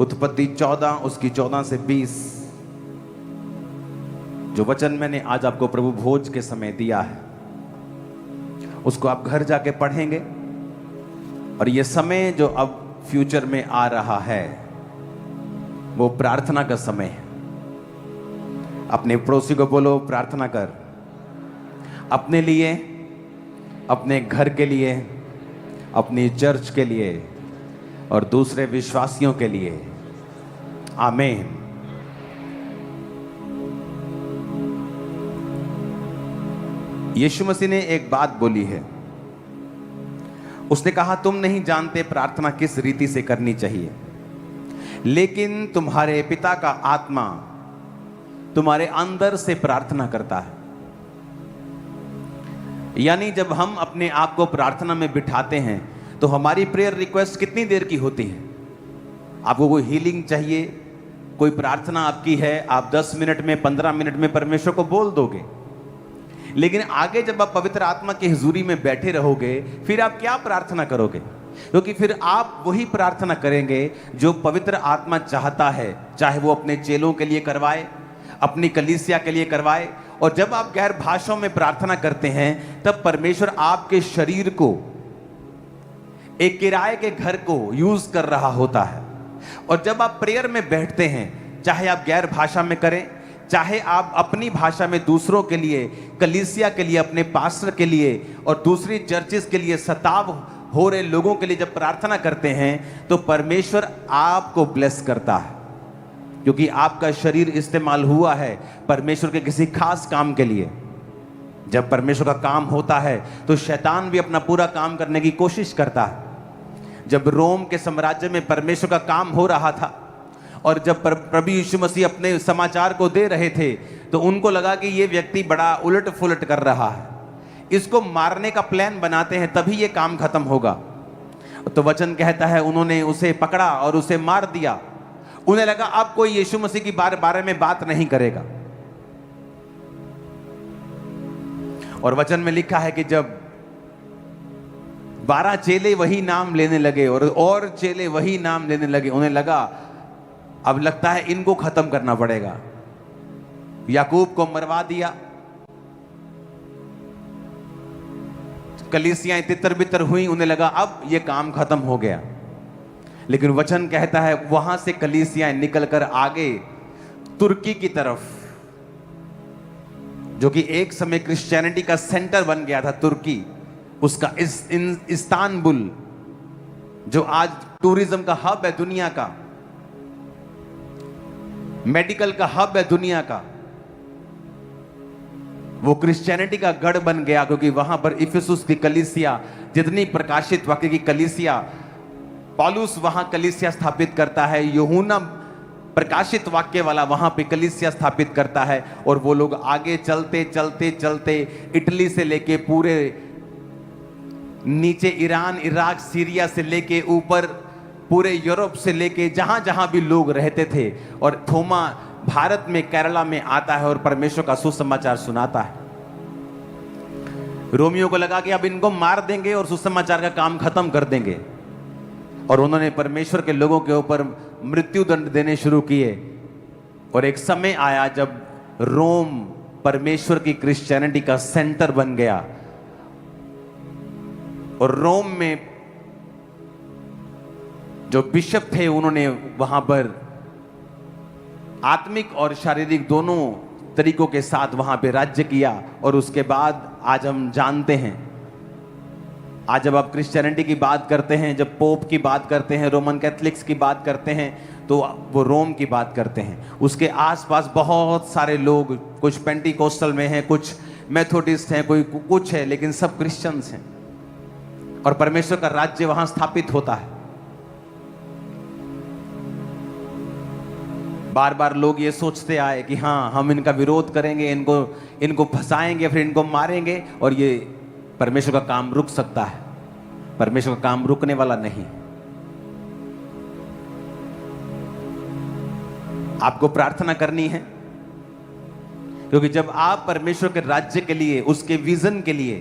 उत्पत्ति 14 उसकी 14 से 20 जो वचन मैंने आज आपको प्रभु भोज के समय दिया है उसको आप घर जाके पढ़ेंगे। और ये समय जो अब फ्यूचर में आ रहा है वो प्रार्थना का समय है। अपने पड़ोसी को बोलो प्रार्थना कर, अपने लिए, अपने घर के लिए, अपनी चर्च के लिए और दूसरे विश्वासियों के लिए। आमीन। यीशु मसीह ने एक बात बोली है। उसने कहा तुम नहीं जानते प्रार्थना किस रीति से करनी चाहिए, लेकिन तुम्हारे पिता का आत्मा तुम्हारे अंदर से प्रार्थना करता है। यानी जब हम अपने आप को प्रार्थना में बिठाते हैं तो हमारी प्रेयर रिक्वेस्ट कितनी देर की होती है? आपको कोई हीलिंग चाहिए, कोई प्रार्थना आपकी है, आप 10 मिनट में 15 मिनट में परमेश्वर को बोल दोगे। लेकिन आगे जब आप पवित्र आत्मा की हुजूरी में बैठे रहोगे फिर आप क्या प्रार्थना करोगे? क्योंकि फिर आप वही प्रार्थना करेंगे जो पवित्र आत्मा चाहता है, चाहे वो अपने चेलों के लिए करवाए, अपनी कलीसिया के लिए करवाए। और जब आप गैर भाषाओं में प्रार्थना करते हैं तब परमेश्वर आपके शरीर को एक किराए के घर को यूज कर रहा होता है। और जब आप प्रेयर में बैठते हैं, चाहे आप गैर भाषा में करें, चाहे आप अपनी भाषा में दूसरों के लिए, कलीसिया के लिए, अपने पास्टर के लिए और दूसरी चर्चेस के लिए, सताव हो रहे लोगों के लिए जब प्रार्थना करते हैं तो परमेश्वर आपको ब्लेस करता है, क्योंकि आपका शरीर इस्तेमाल हुआ है परमेश्वर के किसी खास काम के लिए। जब परमेश्वर का काम होता है तो शैतान भी अपना पूरा काम करने की कोशिश करता है। जब रोम के साम्राज्य में परमेश्वर का काम हो रहा था और जब प्रभु यीशु मसीह अपने समाचार को दे रहे थे तो उनको लगा कि ये व्यक्ति बड़ा उलट फुलट कर रहा है, इसको मारने का प्लान बनाते हैं तभी ये काम खत्म होगा। तो वचन कहता है उन्होंने उसे पकड़ा और उसे मार दिया। उन्हें लगा अब कोई यीशु मसीह की बारे में बात नहीं करेगा। और वचन में लिखा है कि जब 12 चेले वही नाम लेने लगे और चेले वही नाम लेने लगे, उन्हें लगा अब लगता है इनको खत्म करना पड़ेगा। याकूब को मरवा दिया, कलीसियाएं तितर बितर हुई, उन्हें लगा अब ये काम खत्म हो गया। लेकिन वचन कहता है वहां से कलीसियाएं निकलकर आगे तुर्की की तरफ, जो कि एक समय क्रिश्चियनिटी का सेंटर बन गया था, तुर्की, उसका इस्तांबुल जो आज टूरिज्म का हब है दुनिया का, मेडिकल का हब है दुनिया का, वो क्रिश्चियनिटी का गढ़ बन गया। क्योंकि वहां पर इफिसुस की कलीसिया, जितनी प्रकाशित वाक्य की कलीसिया, पौलुस वहां कलीसिया स्थापित करता है, यूहन्ना प्रकाशित वाक्य वाला वहां पे कलीसिया स्थापित करता है। और वो लोग आगे चलते चलते चलते इटली से लेके पूरे नीचे ईरान, इराक, सीरिया से लेके ऊपर पूरे यूरोप से लेके जहां जहां भी लोग रहते थे। और थोमा भारत में, केरला में आता है और परमेश्वर का सुसमाचार सुनाता है। रोमियो को लगा कि अब इनको मार देंगे और सुसमाचार का काम खत्म कर देंगे, और उन्होंने परमेश्वर के लोगों के ऊपर मृत्यु दंड देने शुरू किए। और एक समय आया जब रोम परमेश्वर की क्रिश्चियनिटी का सेंटर बन गया। और रोम में जो बिशप थे उन्होंने वहां पर आत्मिक और शारीरिक दोनों तरीकों के साथ वहां पे राज्य किया। और उसके बाद आज हम जानते हैं, आज जब आप क्रिश्चियनिटी की बात करते हैं, जब पोप की बात करते हैं, रोमन कैथलिक्स की बात करते हैं, तो वो रोम की बात करते हैं। उसके आसपास बहुत सारे लोग, कुछ पेंटिकोस्टल में हैं, कुछ मेथोडिस्ट हैं, कोई कुछ है, लेकिन सब क्रिश्चियंस हैं। और परमेश्वर का राज्य वहां स्थापित होता है। बार बार लोग ये सोचते आए कि हाँ हम इनका विरोध करेंगे, इनको फंसाएंगे, फिर इनको मारेंगे और ये परमेश्वर का काम रुक सकता है। परमेश्वर का काम रुकने वाला नहीं। आपको प्रार्थना करनी है, क्योंकि जब आप परमेश्वर के राज्य के लिए, उसके विजन के लिए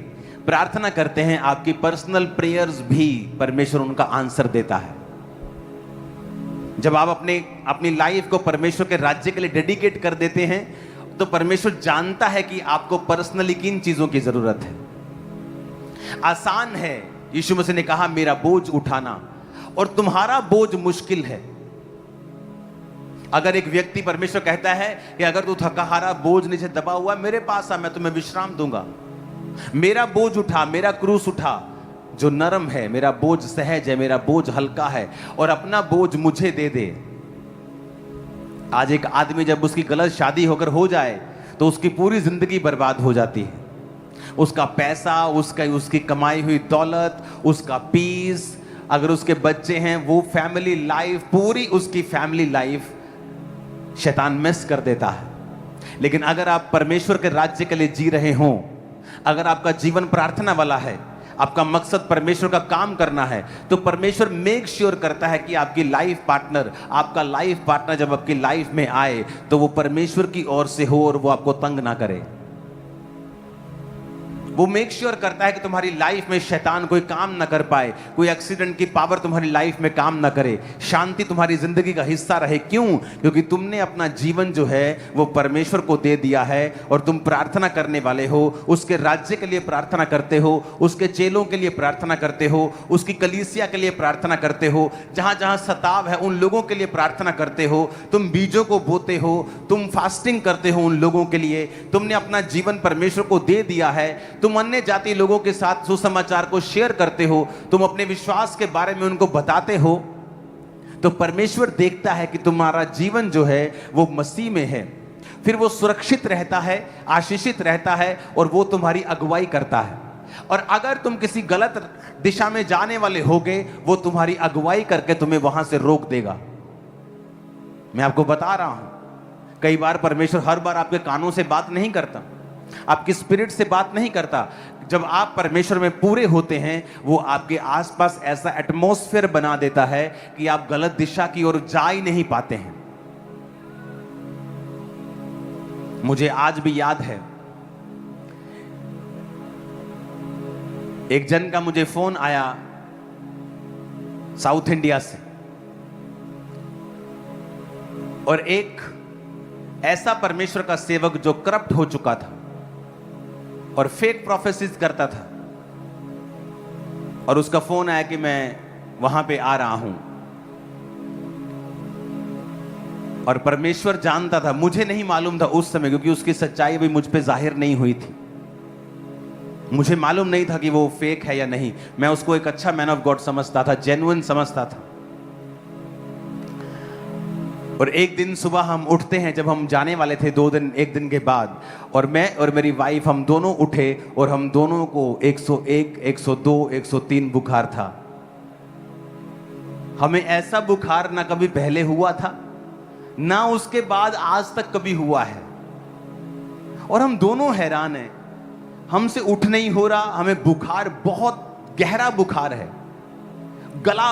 प्रार्थना करते हैं, आपकी पर्सनल प्रेयर्स भी परमेश्वर उनका आंसर देता है। जब आप अपनी लाइफ को परमेश्वर के राज्य के लिए डेडिकेट कर देते हैं, तो परमेश्वर जानता है कि आपको पर्सनली किन चीजों की जरूरत है। आसान है, यीशु मसीह ने कहा मेरा बोझ उठाना, और तुम्हारा बोझ मुश्किल है। अगर एक व्यक्ति, परमेश्वर कहता है कि अगर तू थका हारा बोझ नीचे दबा हुआ, मेरे पास आ, मैं तुम्हें विश्राम दूंगा। मेरा बोझ उठा, मेरा क्रूस उठा जो नरम है, मेरा बोझ सहज है, मेरा बोझ हल्का है, और अपना बोझ मुझे दे दे। आज एक आदमी जब उसकी गलत शादी होकर हो जाए तो उसकी पूरी जिंदगी बर्बाद हो जाती है। उसका पैसा, उसकी कमाई हुई दौलत, उसका पीस, अगर उसके बच्चे हैं, वो फैमिली लाइफ, पूरी उसकी फैमिली लाइफ शैतान मिस कर देता है। लेकिन अगर आप परमेश्वर के राज्य के लिए जी रहे हो, अगर आपका जीवन प्रार्थना वाला है, आपका मकसद परमेश्वर का काम करना है, तो परमेश्वर मेक श्योर करता है कि आपकी लाइफ पार्टनर, आपका लाइफ पार्टनर जब आपकी लाइफ में आए तो वो परमेश्वर की ओर से हो और वो आपको तंग ना करे। वो मेक श्योर करता है कि तुम्हारी लाइफ में शैतान कोई काम ना कर पाए, कोई एक्सीडेंट की पावर तुम्हारी लाइफ में काम ना करे, शांति तुम्हारी जिंदगी का हिस्सा रहे। क्यों? क्योंकि तुमने अपना जीवन जो है वो परमेश्वर को दे दिया है, और तुम प्रार्थना करने वाले हो, उसके राज्य के लिए प्रार्थना करते हो, उसके चेलों के लिए प्रार्थना करते हो, उसकी कलीसिया के लिए प्रार्थना करते हो, जहां जहां सताव है उन लोगों के लिए प्रार्थना करते हो, तुम बीजों को बोते हो, तुम फास्टिंग करते हो उन लोगों के लिए, तुमने अपना जीवन परमेश्वर को दे दिया है, तुम अन्य जाति लोगों के साथ सुसमाचार को शेयर करते हो, तुम अपने विश्वास के बारे में उनको बताते हो, तो परमेश्वर देखता है कि तुम्हारा जीवन जो है वो मसीह में है। फिर वो सुरक्षित रहता है, आशीषित रहता है, और वो तुम्हारी अगुवाई करता है। और अगर तुम किसी गलत दिशा में जाने वाले होगे, वो तुम्हारी अगुवाई करके तुम्हें वहां से रोक देगा। मैं आपको बता रहा हूं, कई बार परमेश्वर हर बार आपके कानों से बात नहीं करता, आपकी स्पिरिट से बात नहीं करता। जब आप परमेश्वर में पूरे होते हैं, वो आपके आसपास ऐसा एटमॉस्फेयर बना देता है कि आप गलत दिशा की ओर जा ही नहीं पाते हैं। मुझे आज भी याद है, एक जन का मुझे फोन आया साउथ इंडिया से, और एक ऐसा परमेश्वर का सेवक जो करप्ट हो चुका था और फेक प्रोफेसीज करता था, और उसका फोन आया कि मैं वहां पे आ रहा हूं। और परमेश्वर जानता था, मुझे नहीं मालूम था उस समय, क्योंकि उसकी सच्चाई भी मुझ पे जाहिर नहीं हुई थी। मुझे मालूम नहीं था कि वो फेक है या नहीं। मैं उसको एक अच्छा मैन ऑफ गॉड समझता था, जेन्युइन समझता था। और एक दिन सुबह हम उठते हैं, जब हम जाने वाले थे एक दिन के बाद, और मैं और मेरी वाइफ हम दोनों उठे, और हम दोनों को 101, 102, 103 बुखार था। हमें ऐसा बुखार ना कभी पहले हुआ था, ना उसके बाद आज तक कभी हुआ है। और हम दोनों हैरान हैं, हमसे उठ नहीं हो रहा, हमें बुखार, बहुत गहरा बुखार है, गला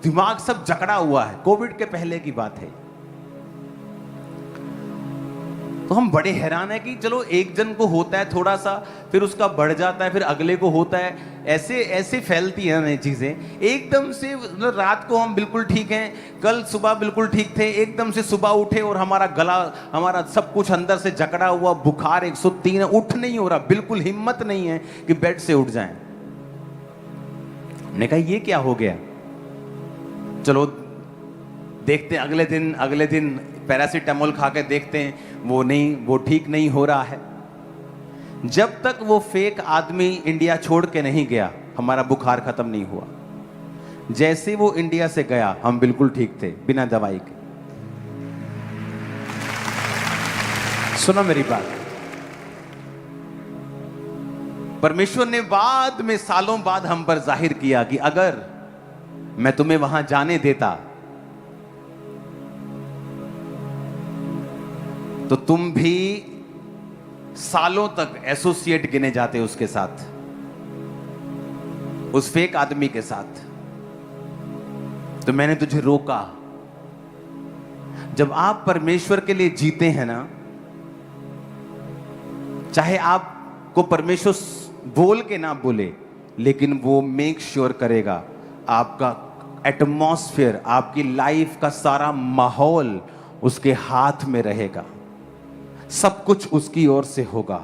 दिमाग सब जकड़ा हुआ है। कोविड के पहले की बात है। तो हम बड़े हैरान है कि चलो एक जन को होता है थोड़ा सा, फिर उसका बढ़ जाता है, फिर अगले को होता है, ऐसे ऐसे फैलती है नई चीजें। एकदम से रात को हम बिल्कुल ठीक हैं, कल सुबह बिल्कुल ठीक थे, एकदम से सुबह उठे और हमारा गला, हमारा सब कुछ अंदर से जकड़ा हुआ, बुखार 103 है, उठ नहीं हो रहा, बिल्कुल हिम्मत नहीं है कि बेड से उठ जाएं। हमने कहा ये क्या हो गया, चलो देखते हैं। अगले दिन पैरासीटामोल खा के देखते हैं, वो ठीक नहीं हो रहा है। जब तक वो फेक आदमी इंडिया छोड़ के नहीं गया, हमारा बुखार खत्म नहीं हुआ। जैसे वो इंडिया से गया, हम बिल्कुल ठीक थे, बिना दवाई के। सुनो मेरी बात, परमेश्वर ने बाद में, सालों बाद हम पर जाहिर किया कि अगर मैं तुम्हें वहां जाने देता तो तुम भी सालों तक एसोसिएट गिने जाते उसके साथ, उस फेक आदमी के साथ। तो मैंने तुझे रोका। जब आप परमेश्वर के लिए जीते हैं ना, चाहे आपको परमेश्वर बोल के ना बोले, लेकिन वो मेक श्योर करेगा एटमॉस्फेयर, आपकी लाइफ का सारा माहौल उसके हाथ में रहेगा, सब कुछ उसकी ओर से होगा।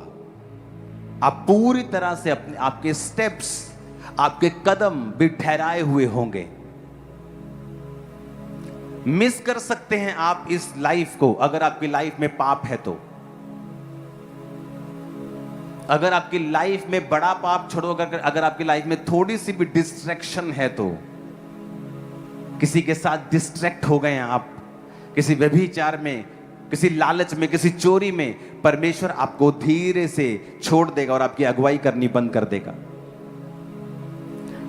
आप पूरी तरह से अपने आपके स्टेप्स, आपके कदम भी ठहराए हुए होंगे। मिस कर सकते हैं आप इस लाइफ को अगर आपकी लाइफ में पाप है तो। अगर आपकी लाइफ में बड़ा पाप छोड़ो, अगर आपकी लाइफ में थोड़ी सी भी डिस्ट्रैक्शन है तो, किसी के साथ डिस्ट्रैक्ट हो गए हैं आप, किसी व्यभिचार में, किसी लालच में, किसी चोरी में, परमेश्वर आपको धीरे से छोड़ देगा और आपकी अगुवाई करनी बंद कर देगा।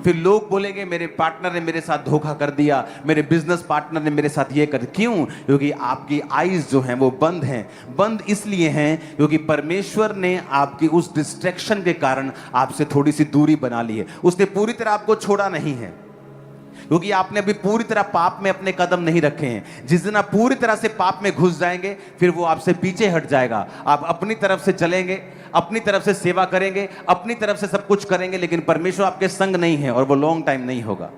फिर लोग बोलेंगे मेरे पार्टनर ने मेरे साथ धोखा कर दिया, मेरे बिजनेस पार्टनर ने मेरे साथ ये कर। क्यों? क्योंकि आपकी आईज जो हैं वो बंद हैं। बंद इसलिए हैं क्योंकि परमेश्वर ने आपकी उस डिस्ट्रैक्शन के कारण आपसे थोड़ी सी दूरी बना ली है। उसने पूरी तरह आपको छोड़ा नहीं है, क्योंकि आपने अभी पूरी तरह पाप में अपने कदम नहीं रखे हैं। जिस दिन आप पूरी तरह से पाप में घुस जाएंगे, फिर वो आपसे पीछे हट जाएगा। आप अपनी तरफ से चलेंगे, अपनी तरफ से सेवा करेंगे, अपनी तरफ से सब कुछ करेंगे, लेकिन परमेश्वर आपके संग नहीं है और वो लॉन्ग टाइम नहीं होगा।